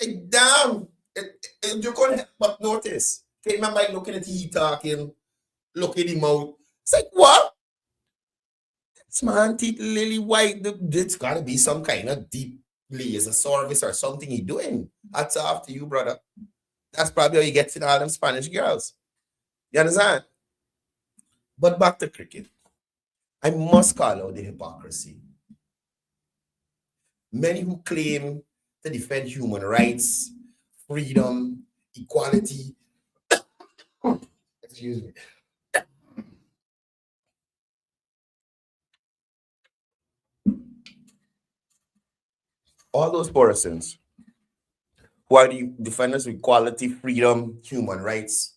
Like, damn. You couldn't help but notice. Can you remember looking at he talking, look at him out. It's like, what? This man teeth lily white. It's got to be some kind of deep laser service or something he doing. That's after you, brother. That's probably how you get to all them Spanish girls. You understand? But back to cricket. I must call out the hypocrisy. Many who claim to defend human rights, freedom, equality, excuse me, all those persons who are the defenders of equality, freedom, human rights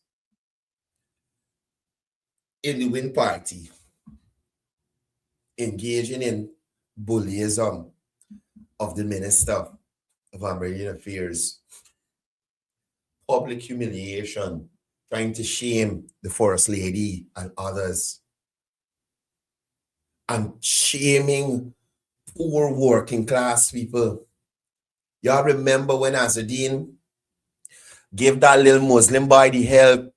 in the Win Party, engaging in bullyism of the Minister of Agrarian Affairs, public humiliation, trying to shame the First Lady and others, and shaming poor working class people. Y'all remember when Azadine gave that little Muslim boy the help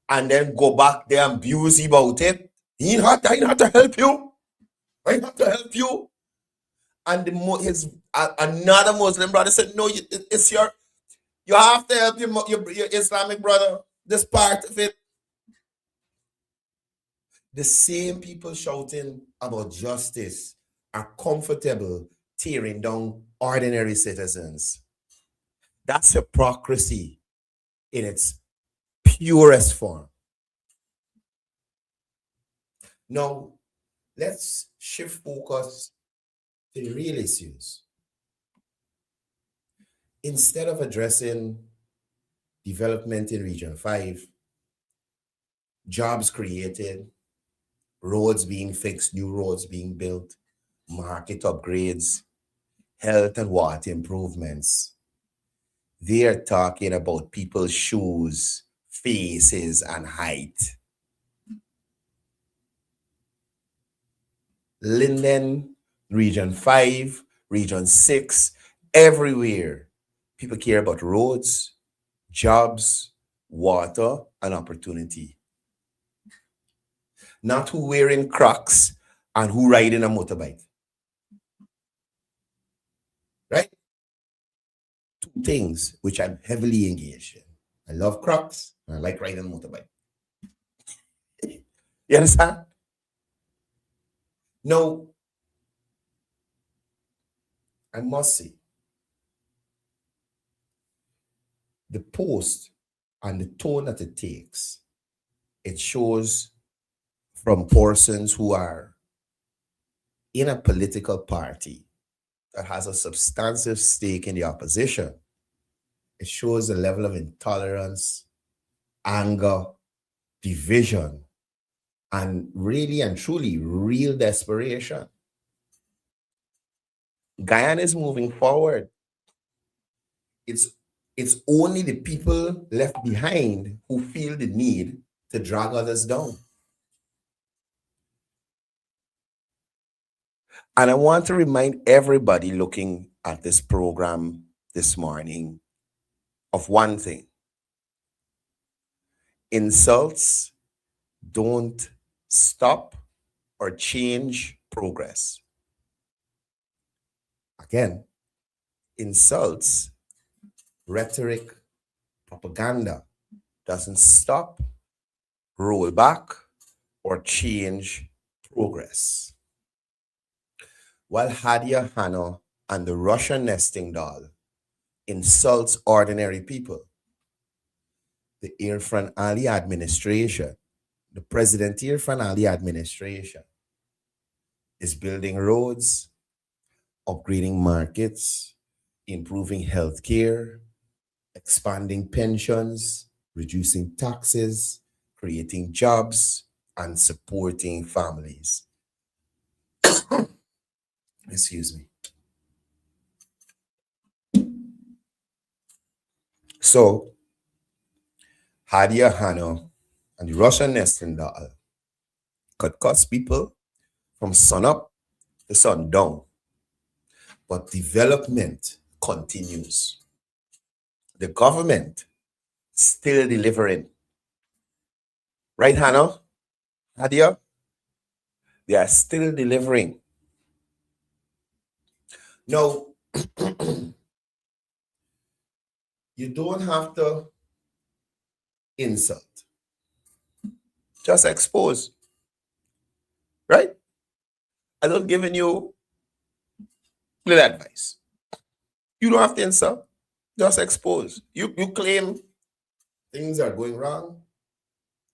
and then go back there and abuse about it? He ain't have to help you. I have to help you. And another Muslim brother said, no, it's you have to help your Islamic brother. This part of it. The same people shouting about justice are comfortable tearing down ordinary citizens. That's hypocrisy in its purest form. Now, let's shift focus to the real issues. Instead of addressing development in Region 5, jobs created, roads being fixed, new roads being built, market upgrades, health and water improvements, they are talking about people's shoes, faces, and height. Linden, Region 5, Region 6, everywhere, people care about roads, jobs, water, and opportunity. Not who wearing Crocs and who riding a motorbike. Right? Two things which I'm heavily engaged in. I love Crocs and I like riding a motorbike. You understand? Now, I must say, the post and the tone that it takes, it shows from persons who are in a political party that has a substantive stake in the opposition. It shows a level of intolerance, anger, division, and really and truly real desperation. Guyana is moving forward. It's only the people left behind who feel the need to drag others down. And I want to remind everybody looking at this program this morning of one thing. Insults don't stop or change progress. Again, insults, rhetoric, propaganda doesn't stop, roll back, or change progress. While Hadia Hano and the Russian nesting doll insults ordinary people, the Irfan Ali administration, the President Irfan Ali administration, is building roads, upgrading markets, improving healthcare, expanding pensions, reducing taxes, creating jobs, and supporting families. Excuse me. So, Hadia Hano and the Russian nesting doll could cost people from sun up to sun down. But development continues. The government still delivering. Right, Hannah? Hadia? They are still delivering. Now, you don't have to insult. Just expose. Right? I'm not giving you Little advice. You don't have to answer. Just expose. You claim things are going wrong.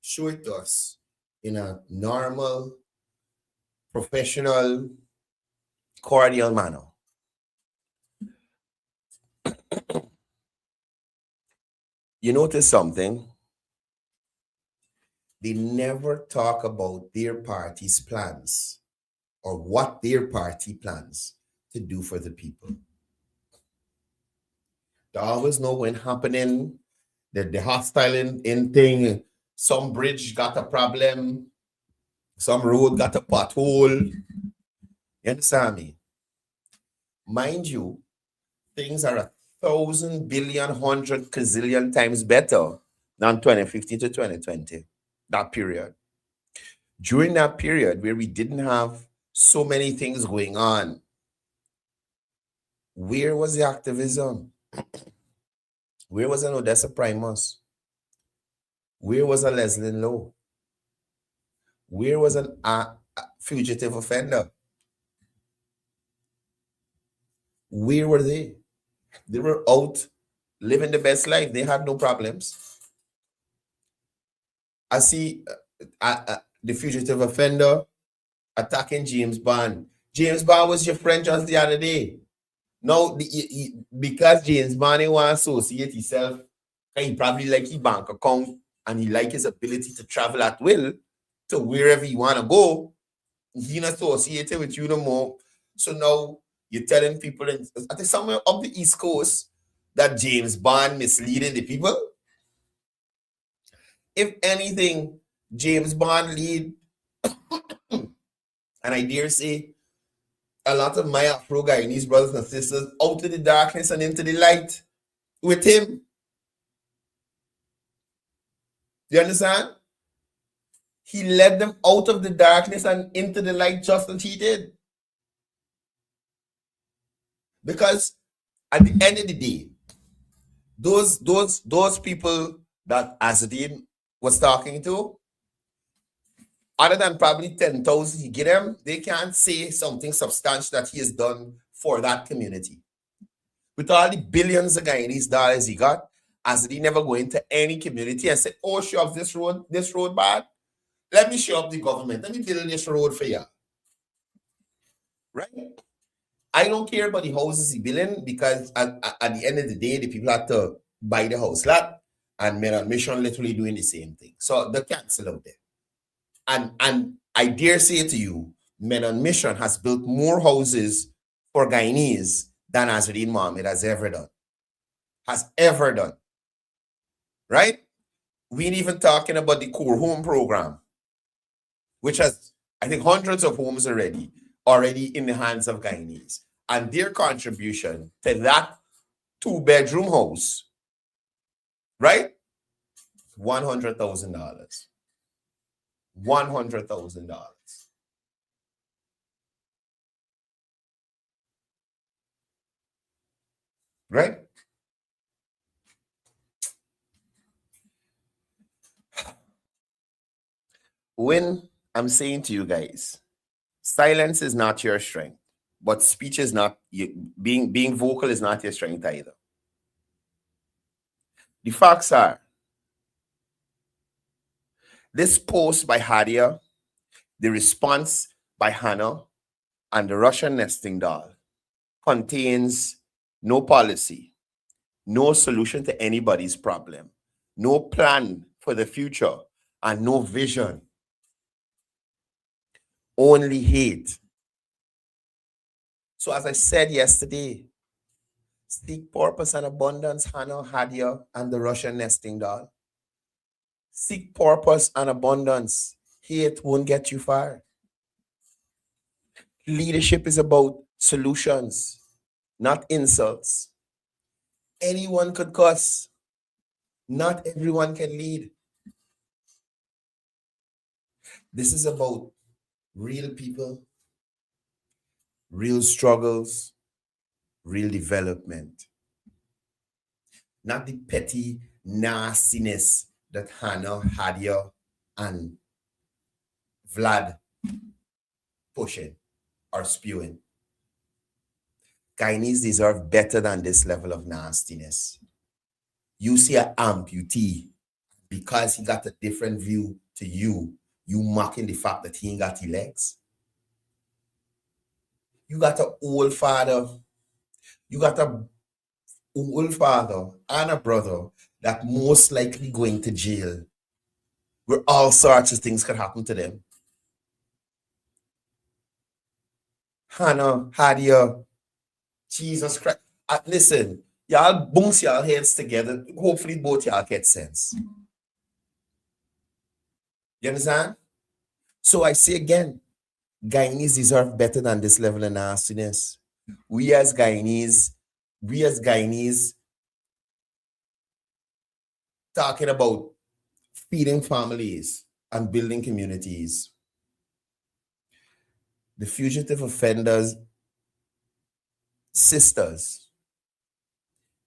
Show it to us in a normal, professional, cordial manner. You notice something? They never talk about their party's plans or what their party plans to do for the people. They always know when happening, that the hostile in thing, some bridge got a problem, some road got a pothole. You understand me? Mind you, things are 1,000 billion, 100 gazillion times better than 2015 to 2020, that period. During that period where we didn't have so many things going on, where was the activism? Where was an Odessa Primus? Where was a Leslie Lowe? Where was a fugitive offender? Where were they? They were out living the best life. They had no problems. I see the fugitive offender attacking James Bond. James Bond was your friend just the other day. Now, because James Bond want to associate himself, he probably like his bank account and he like his ability to travel at will to wherever he want to go, he not associated with you no more. So now you're telling people I think somewhere up the East Coast that James Bond misleading the people. If anything, James Bond lead, and I dare say, a lot of my Afro Guyanese brothers and sisters out of the darkness and into the light with him. Do you understand? He led them out of the darkness and into the light just as he did. Because at the end of the day, those people that Azadine was talking to, other than probably 10,000 he get them, they can't say something substantial that he has done for that community. With all the billions of Guyanese dollars he got, Azadine never go into any community and say, oh, show up this road bad. Let me show up the government. Let me build this road for you. Right? I don't care about the houses he building because at the end of the day, the people have to buy the house lot, and Men on Mission literally doing the same thing. So they cancel out there. And I dare say to you, Men on Mission has built more houses for Guyanese than Azadine Mohammed has ever done. Right? We ain't even talking about the Core Home program, which has, I think, hundreds of homes already in the hands of Guyanese. And their contribution to that 2-bedroom house, right? $100,000. $100,000. Right? When I'm saying to you guys, silence is not your strength, but speech is not, being vocal is not your strength either. The facts are, this post by Hadia, the response by Hannah, and the Russian nesting doll contains no policy, no solution to anybody's problem, no plan for the future, and no vision. Only hate. So as I said yesterday, seek purpose and abundance, Hannah, Hadia, and the Russian nesting doll. Seek purpose and abundance. Hate won't get you far. Leadership is about solutions, not insults. Anyone could cuss. Not everyone can lead. This is about real people, real struggles, real development. Not the petty nastiness that Hannah, Hadia, and Vlad pushing or spewing. Guyanese deserve better than this level of nastiness. You see an amputee, because he got a different view to you, you mocking the fact that he ain't got his legs. You got an old father, and a brother that most likely going to jail, where all sorts of things could happen to them. Hannah, Hadia, Jesus Christ. Listen, y'all bounce y'all heads together. Hopefully both y'all get sense. You understand? So I say again, Guyanese deserve better than this level of nastiness. We as Guyanese talking about feeding families and building communities. The fugitive offenders, sisters,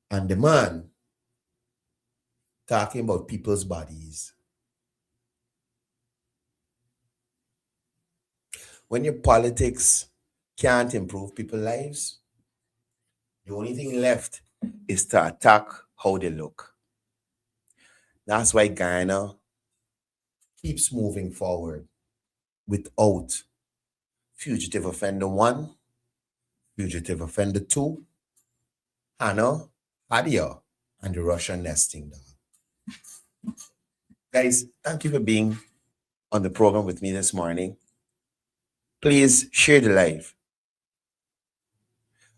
and the man talking about people's bodies. When your politics can't improve people's lives, the only thing left is to attack how they look. That's why Guyana keeps moving forward without fugitive offender 1, fugitive offender 2, Hannah, Hadia, and the Russian nesting dog. Guys, thank you for being on the program with me this morning. Please share the live.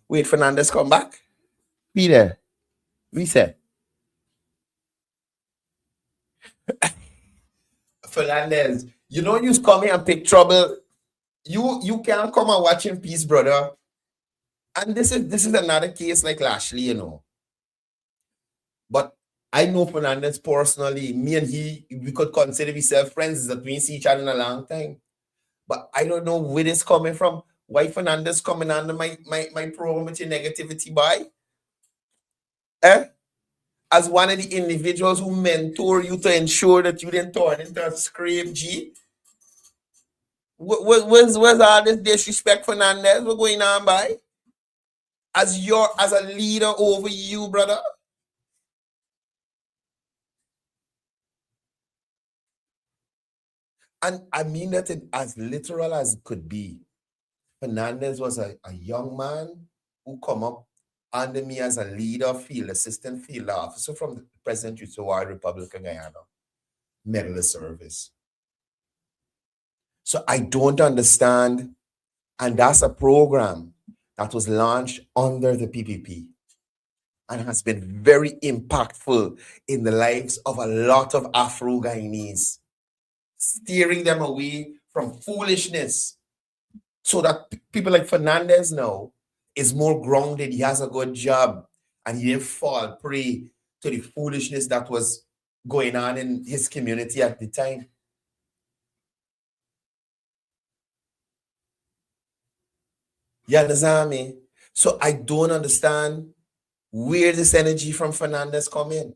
Wait, Fernandez, come back. Be there. Reset. Fernandez, you know you come here and pick trouble. You can't come and watch in peace, brother. And this is another case like Lashley, you know. But I know Fernandez personally. Me and we could consider ourselves friends that we see each other in a long time. But I don't know where this coming from. Why Fernandez coming under my program with your negativity, boy? As one of the individuals who mentor you to ensure that you didn't turn into a scrape G. Where's all this disrespect, Fernandez? What's going on, boy? As a leader over you, brother. And I mean that it as literal as it could be. Fernandez was a young man who come up under me as a leader, assistant field officer from the President Youth Award, Republic of Guyana, Medalist Service. So I don't understand. And that's a program that was launched under the PPP and has been very impactful in the lives of a lot of Afro-Guyanese, steering them away from foolishness so that people like Fernandez now is more grounded. He has a good job and he didn't fall prey to the foolishness that was going on in his community at the time. You understand me? So I don't understand where this energy from Fernandez come in.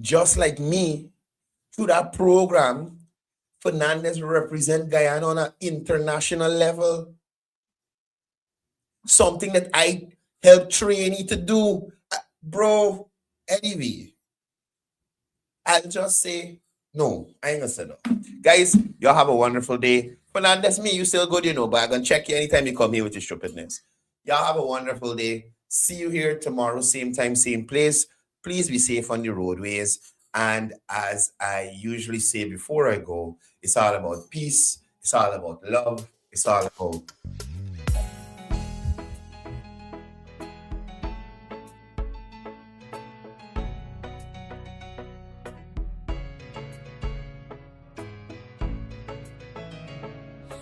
Just like me, through that program, Fernandez represent Guyana on an international level. Something that I helped train you to do. Bro, anyway, I'll just say, no, I ain't gonna say no. Guys, y'all have a wonderful day. Fernandez, me, you still good, you know, but I'm gonna check you anytime you come here with your stupidness. Y'all have a wonderful day. See you here tomorrow, same time, same place. Please be safe on the roadways. And as I usually say before I go, it's all about peace. It's all about love. It's all about...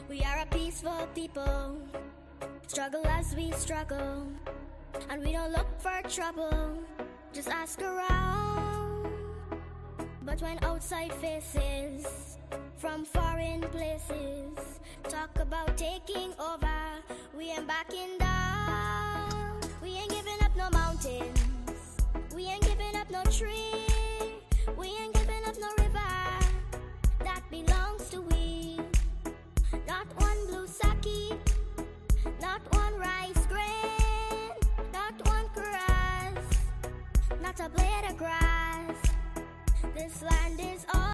We are a peaceful people, struggle as we struggle, and we don't look for trouble, just ask around. But when outside faces from foreign places talk about taking over, we ain't backing down. We ain't giving up no mountains, we ain't giving up no tree, we ain't